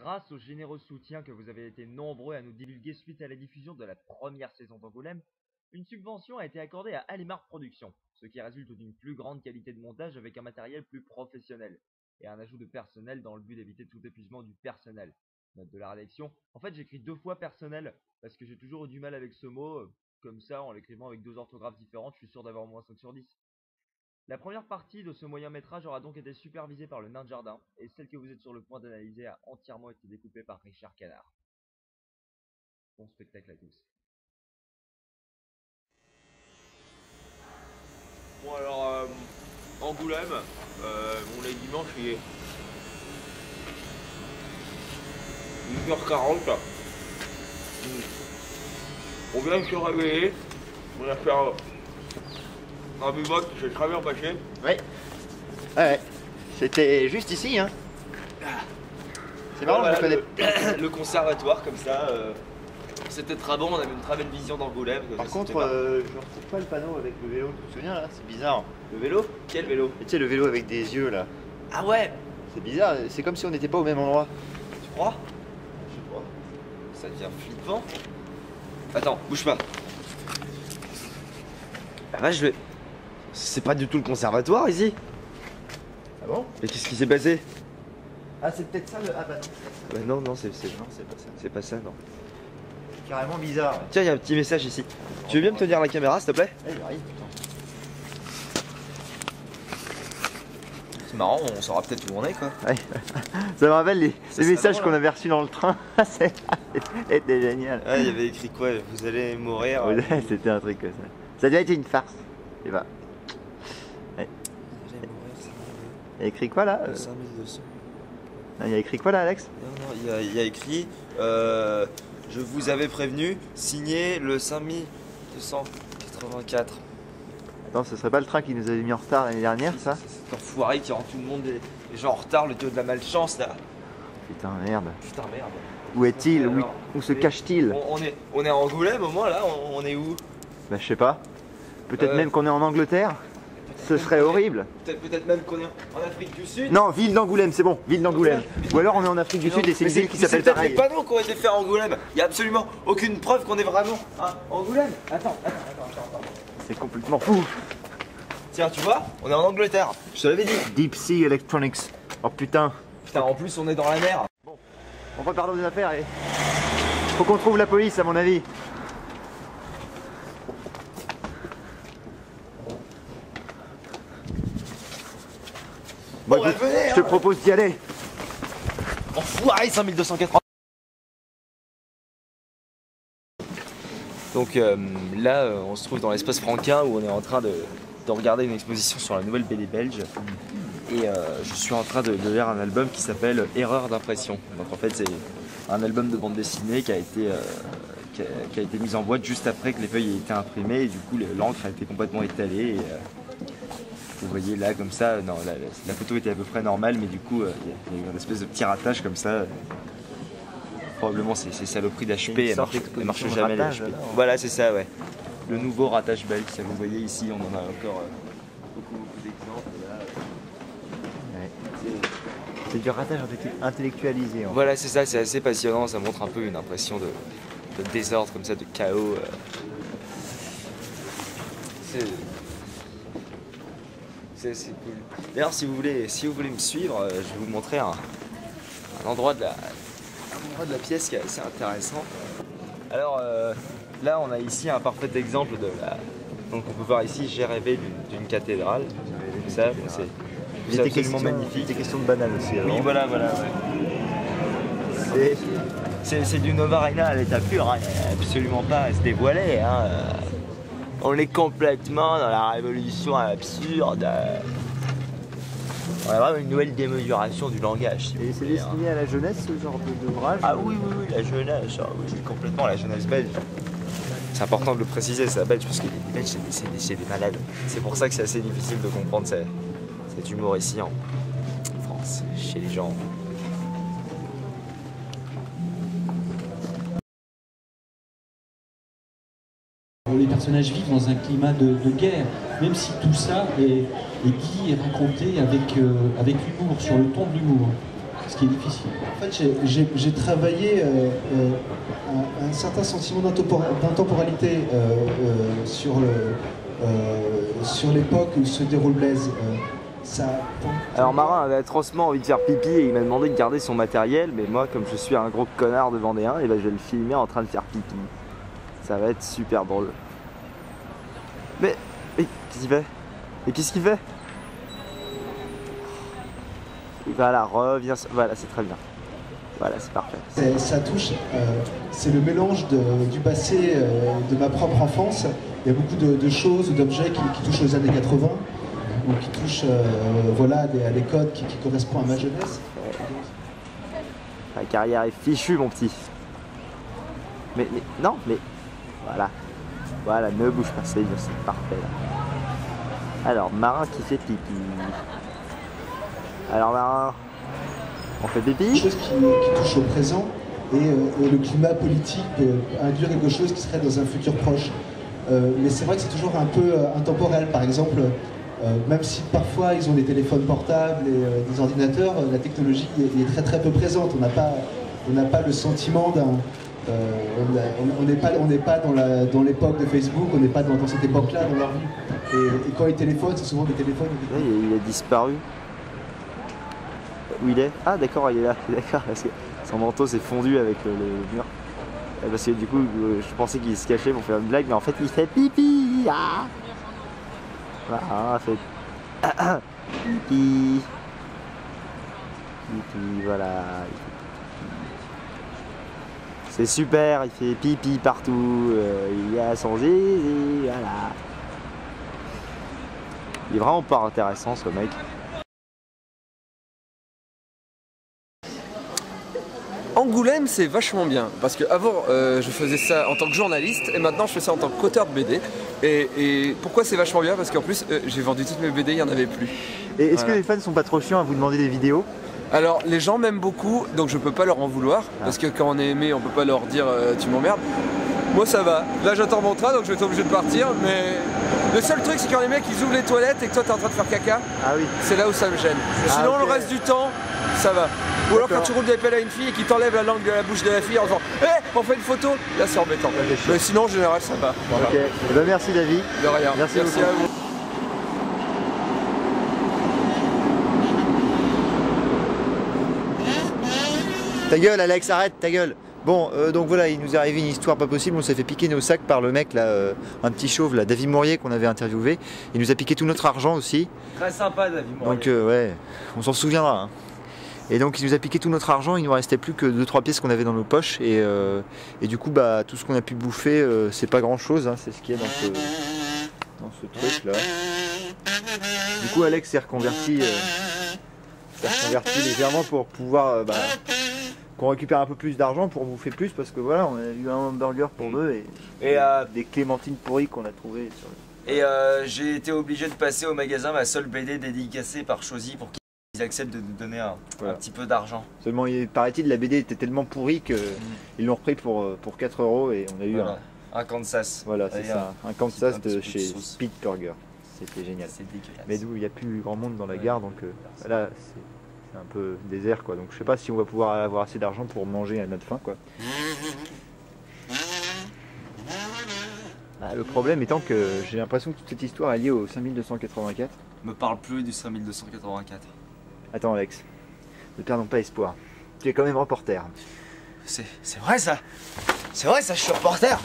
Grâce au généreux soutien que vous avez été nombreux à nous divulguer suite à la diffusion de la première saison d'Angoulême, une subvention a été accordée à Alimar Productions, ce qui résulte d'une plus grande qualité de montage avec un matériel plus professionnel, et un ajout de personnel dans le but d'éviter tout épuisement du personnel. Note de la rédaction, en fait j'écris 2 fois personnel, parce que j'ai toujours eu du mal avec ce mot, comme ça en l'écrivant avec 2 orthographes différentes, je suis sûr d'avoir au moins 5 sur 10. La première partie de ce moyen métrage aura donc été supervisée par le nain de jardin, et celle que vous êtes sur le point d'analyser a entièrement été découpée par Richard Canard. Bon spectacle à tous. Bon alors, Angoulême, on est dimanche, il est 8h40. On vient de se réveiller, on a fait un bivouac qui s'est très bien passé. Oui. Ouais. C'était juste ici, hein. C'est marrant, Voilà, je connais. le conservatoire comme ça, c'était très bon, on avait une très belle vision d'Angoulême. Par contre, je ne retrouve pas le panneau avec le vélo, tu te souviens là? C'est bizarre. Le vélo? Quel vélo? Et tu sais, le vélo avec des yeux là. Ah ouais! C'est bizarre, c'est comme si on n'était pas au même endroit. Tu crois? Je sais pas. Ça devient flippant. Attends, bouge pas. Ah bah je vais... C'est pas du tout le conservatoire ici. Ah bon? Mais qu'est-ce qui s'est passé? Ah, c'est peut-être ça le. Ah bah non. Bah non, non, c'est Non, c'est pas ça. c'est pas ça, non. Carrément bizarre. Tiens, il y a un petit message ici. Tu veux bien me tenir la caméra, s'il te plaît? Eh, j'arrive, putain. C'est marrant, on saura peut-être où on est, quoi. Ouais. Ça me rappelle les messages drôle, qu'on avait reçus dans le train. C'était génial. Ah, il y avait écrit quoi? Vous allez mourir. Ouais, c'était un truc comme ça. Ça a déjà été une farce. Et bah. Ouais. Vous allez mourir, c'est Il y a écrit quoi là? 5200. Il y a écrit quoi là, Alex? Non, non, il y a écrit je vous avais prévenu, signé le 5284. Attends, ce serait pas le train qui nous avait mis en retard l'année dernière, ça? C'est cet enfoiré qui rend tout le monde les gens en retard, le dieu de la malchance là. Putain, merde. Putain, merde. Où est-il? Alors, Où se cache-t-il? on est à Angoulême au moins là, on est où? Bah, je sais pas. Peut-être même qu'on est en Angleterre? Ce serait horrible. Peut-être même qu'on est en Afrique du Sud. Non, ville d'Angoulême, c'est bon, ville d'Angoulême. Ou alors on est en Afrique du Sud et c'est une ville qui s'appelle C'est pareil. peut-être les panneaux qui ont été faits à Angoulême. Il n'y a absolument aucune preuve qu'on est vraiment à Angoulême. Attends. C'est complètement fou. Tiens, tu vois, on est en Angleterre. Je te l'avais dit. Deep Sea Electronics. Oh putain. Putain, en plus on est dans la mer. Bon, on prépare nos affaires et... Faut qu'on trouve la police à mon avis. Bon, écoute, venez, je te hein. propose d'y aller. Enfoiré, 5280. Donc là, on se trouve dans l'espace franquin où on est en train de regarder une exposition sur la nouvelle BD belge. Et je suis en train de lire un album qui s'appelle Erreur d'impression. Donc en fait, c'est un album de bande dessinée qui a été mis en boîte juste après que les feuilles aient été imprimées. Et du coup, l'encre a été complètement étalée. Et, vous voyez là, comme ça, non, la photo était à peu près normale, mais du coup, il y a eu une espèce de petit ratage comme ça. Probablement ces saloperies d'HP, elles marchent jamais les HP. Voilà, c'est ça, ouais. Le nouveau ratage belge, ça vous voyez ici, on en a encore beaucoup d'exemples. Ouais. C'est du ratage intellectualisé. Voilà, c'est ça, c'est assez passionnant, ça montre un peu une impression de désordre, comme ça, de chaos. C'est cool. D'ailleurs, si vous voulez me suivre, je vais vous montrer un endroit de la pièce qui est assez intéressant. Alors là, on a ici un parfait exemple de la... Donc on peut voir ici, j'ai rêvé d'une cathédrale. Ça, c'est absolument magnifique. C'était question de banane aussi. Oui, voilà. Ouais. C'est du Nova Reina à l'état pur, hein. Absolument pas à se dévoiler. Hein. On est complètement dans la révolution absurde. On a vraiment une nouvelle démesuration du langage. Et c'est destiné à la jeunesse, ce genre d'ouvrage? Ah oui, la jeunesse, oui, complètement la jeunesse belge. C'est important de le préciser, c'est la Belge, parce que les Belges, c'est des malades. C'est pour ça que c'est assez difficile de comprendre cet humour ici en France, chez les gens. Les personnages vivent dans un climat de guerre, même si tout ça est dit et raconté avec humour, sur le ton de l'humour. ce qui est difficile. En fait, j'ai travaillé un certain sentiment d'intemporalité sur l'époque où se déroule Blaise. Alors Marin avait atrocement envie de faire pipi et il m'a demandé de garder son matériel, mais moi comme je suis un gros connard de Vendéen, et ben je vais le filmer en train de faire pipi. Ça va être super drôle. Mais qu'est-ce qu'il fait? Mais qu'est-ce qu'il fait? Voilà, reviens, voilà, c'est très bien. Voilà, c'est parfait. Ça touche, c'est le mélange du passé de ma propre enfance. Il y a beaucoup de choses, d'objets qui touchent aux années 80, ou qui touchent voilà, à des codes qui correspondent à ma jeunesse. La carrière est fichue, mon petit. Mais non, mais voilà. Voilà, ne bouge pas, c'est parfait là. Alors, Marin qui fait pipi. Alors Marin, on fait pipi? Quelque chose qui touche au présent et le climat politique peut induire quelque chose qui serait dans un futur proche. Mais c'est vrai que c'est toujours un peu intemporel. Par exemple, même si parfois ils ont des téléphones portables et des ordinateurs, la technologie est très très peu présente. On n'a pas le sentiment d'un... on n'est pas dans l'époque de Facebook, on n'est pas dans cette époque-là dans leur vie. Et quand ils téléphonent, c'est souvent des téléphones. Il a disparu. Où il est? Ah d'accord, il est là, d'accord, parce que son manteau s'est fondu avec le mur. Parce que du coup, je pensais qu'il se cachait pour faire une blague, mais en fait il fait pipi. Ah voilà, il fait pipi. Pipi, voilà. C'est super, il fait pipi partout, il y a son zizi, voilà. Il est vraiment pas intéressant ce mec. Angoulême, c'est vachement bien, parce qu'avant je faisais ça en tant que journaliste et maintenant je fais ça en tant qu'auteur de BD. Et pourquoi c'est vachement bien? Parce qu'en plus j'ai vendu toutes mes BD, il n'y en avait plus. Et est-ce que les fans sont pas trop chiants à vous demander des vidéos? Alors les gens m'aiment beaucoup, donc je peux pas leur en vouloir, parce que quand on est aimé, on peut pas leur dire tu m'emmerdes. Moi ça va, là j'attends mon train donc je vais être obligé de partir, mais le seul truc c'est quand les mecs ils ouvrent les toilettes et que toi t'es en train de faire caca, c'est là où ça me gêne. Sinon le reste du temps, ça va. Ou alors quand tu roules des pelles à une fille et qu'ils t'enlèvent la langue de la bouche de la fille en disant hé, on fait une photo, là c'est embêtant. Mais sinon en général ça va. Voilà. Ok, eh ben, merci David. De rien, merci à vous. Ta gueule Alex, arrête ta gueule. Bon, donc voilà, il nous est arrivé une histoire pas possible, on s'est fait piquer nos sacs par le mec là, un petit chauve là, David Mourier qu'on avait interviewé. Il nous a piqué tout notre argent aussi. Très sympa David Mourier. Donc ouais, on s'en souviendra. Hein. Et donc il nous a piqué tout notre argent, il nous restait plus que 2-3 pièces qu'on avait dans nos poches et du coup bah tout ce qu'on a pu bouffer c'est pas grand chose, hein, c'est ce qu'il y a dans ce truc là. Du coup Alex s'est reconverti légèrement pour pouvoir qu'on récupère un peu plus d'argent pour bouffer plus parce que voilà on a eu un hamburger pour deux et des clémentines pourries qu'on a trouvées sur le... Et j'ai été obligé de passer au magasin ma seule BD dédicacée par Chosy pour qu'ils acceptent de nous donner un petit peu d'argent. Seulement paraît-il la BD était tellement pourrie qu'ils l'ont repris pour 4 € et on a eu un Kansas. Voilà c'est ça, un Kansas de chez sauce. Speed Burger. C'était génial. C'est dégueulasse. Mais d'où il n'y a plus grand monde dans la gare donc là c'est un peu désert quoi. Donc je sais pas si on va pouvoir avoir assez d'argent pour manger à notre faim quoi. Le problème étant que j'ai l'impression que toute cette histoire est liée au 5284. Me parle plus du 5284. Attends Alex, ne perdons pas espoir. Tu es quand même reporter. C'est vrai ça. C'est vrai ça, je suis reporter.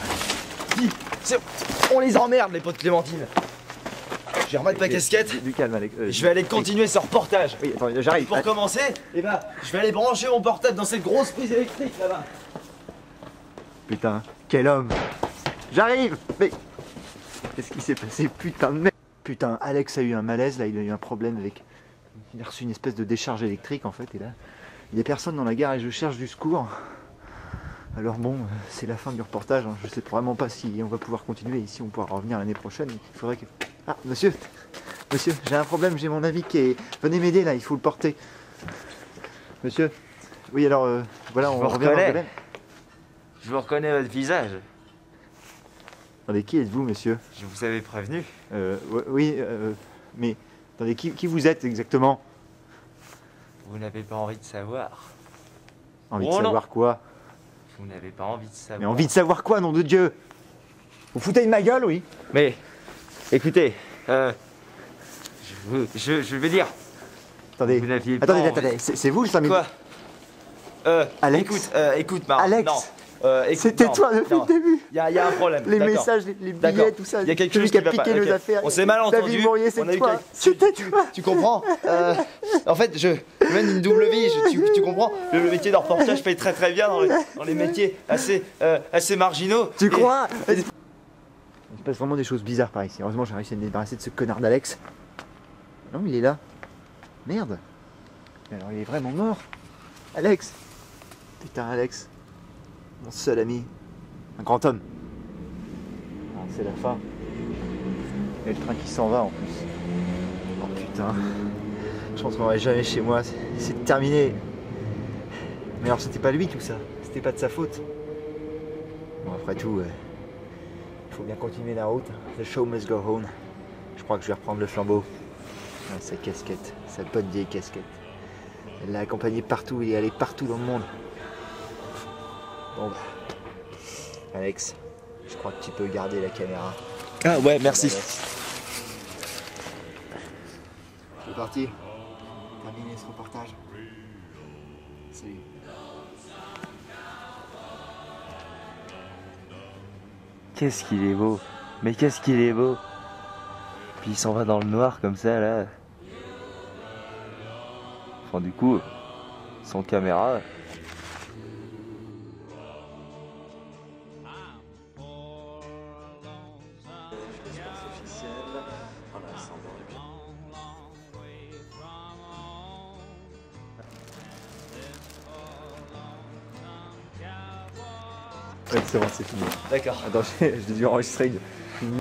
On les emmerde les potes Clémentine. Je vais remettre ma casquette. Du calme Alex. Je vais aller continuer ce reportage. Oui, attends, j'arrive. Pour commencer, je vais aller brancher mon portable dans cette grosse prise électrique là-bas. Putain, quel homme. J'arrive. Mais qu'est-ce qui s'est passé? Putain de merde. Putain, Alex a eu un malaise là, il a eu un problème avec... Il a reçu une espèce de décharge électrique en fait et là, il n'y a personne dans la gare et je cherche du secours. Alors bon, c'est la fin du reportage, hein. Je sais vraiment pas si on va pouvoir continuer ici, on pourra revenir l'année prochaine. Il faudrait que... Ah, monsieur, j'ai un problème, j'ai mon ami qui est... Venez m'aider là, il faut le porter. Monsieur, oui alors, voilà, on revient dans le domaine. Je vous reconnais votre visage. Attendez, qui êtes-vous monsieur? Je vous avais prévenu. Oui, mais... Attendez, qui vous êtes exactement? Vous n'avez pas envie de savoir. Envie de Oh non. savoir quoi? Vous n'avez pas envie de savoir. Mais envie de savoir quoi, nom de Dieu? Vous foutez de ma gueule, oui? Mais, écoutez, je vais dire. Attendez, Vous n'aviez pas attendez, c'est vous le 5 minutes? Quoi Alex. Écoute, Marc. Alex. Non. C'était non, toi depuis non. le début. Il y a un problème. Les d'accord. messages, les D'accord. billets, tout ça. Il y a quelque Celui chose qui a qui va piqué pas. nos Ok. affaires. On s'est mal entendu. David Mourier, c'est On a eu toi. quelques- C'était tu, toi. tu comprends En fait, je mène une double vie. Tu comprends le métier de reportage paye très très bien dans les métiers assez marginaux. Tu Et- crois? Il se passe vraiment des choses bizarres par ici. Heureusement, j'ai réussi à me débarrasser de ce connard d'Alex. Non, il est là. Merde. Mais alors, il est vraiment mort. Alex. Putain, Alex. Mon seul ami. Un grand homme. Ah, c'est la fin. Il y a le train qui s'en va en plus. Oh putain. Je pense qu'on va jamais chez moi. C'est terminé. Mais alors, c'était pas lui tout ça. C'était pas de sa faute. Bon, après tout, il faut bien continuer la route. The show must go on. Je crois que je vais reprendre le flambeau. Ah, sa casquette, sa bonne vieille casquette. Elle l'a accompagné partout, il est allé partout dans le monde. Bon bah. Alex, je crois que tu peux garder la caméra. Ah ouais, merci. C'est parti. Terminé ce reportage. Salut. Qu'est-ce qu'il est beau. Mais qu'est-ce qu'il est beau. Puis il s'en va dans le noir comme ça là. Enfin du coup, sans caméra. Ouais, c'est bon, c'est fini. D'accord. Attends, j'ai dû enregistrer une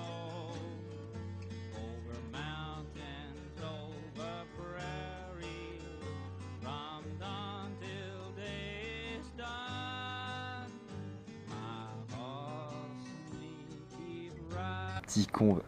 Petit con.